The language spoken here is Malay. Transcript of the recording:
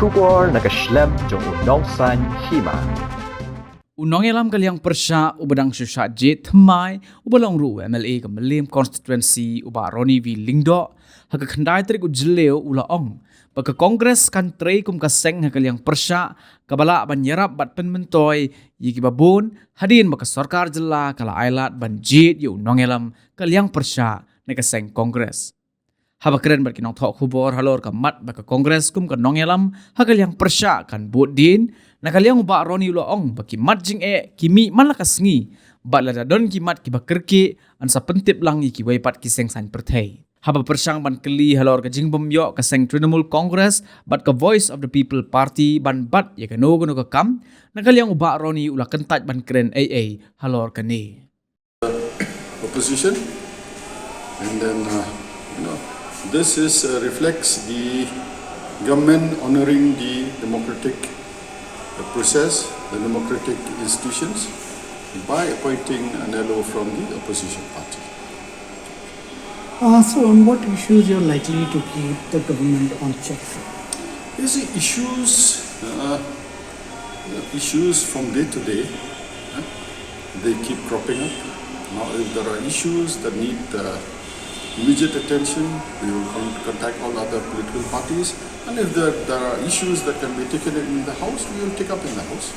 bersyukur nakaslem jong unong san Hima. Unong elam kaliang Pyrshah ubadang syusha jet thmai ubalong ru MLA ka Malim constituency uba Ronnie vi Lyngdoh haka khandai trik ujleo ula ong baka Congress kan Trei kum kaseng hakaliang Pyrshah kabala ban yarap bat Jingmyntoi yiki babun hadin baka sarkar jela kala ailat ban jet yu unong elam kaliang Pyrshah na kaseng Congress. Haba keren bat kinong thok hubor halor ka mat baka Congress kum ka nongelam hakaliang Pyrshah kan bot din nakaliang uba Ronnie ulaong baki mat jing kimi malakas ngi bat lada don ki mat ki bakerki an sa pentip lang ki waipat ki seng san perthai. Haba Pyrshah ban keli halor ka Jingmyntoi ka seng Trinamool Congress bat ka Voice of the People Party ban bat ya ka no ka kam nakaliang uba Ronnie ula kentat ban keren halor ka ni. Opposition, and then this is reflects the government honoring the democratic process, the democratic institutions by appointing an LO from the opposition party. So on what issues you're likely to keep the government on check? You see, issues from day to day, they keep cropping up. Now, if there are issues that need immediate attention, we will contact all other political parties. And if there are issues that can be taken in the House, we will take up in the House.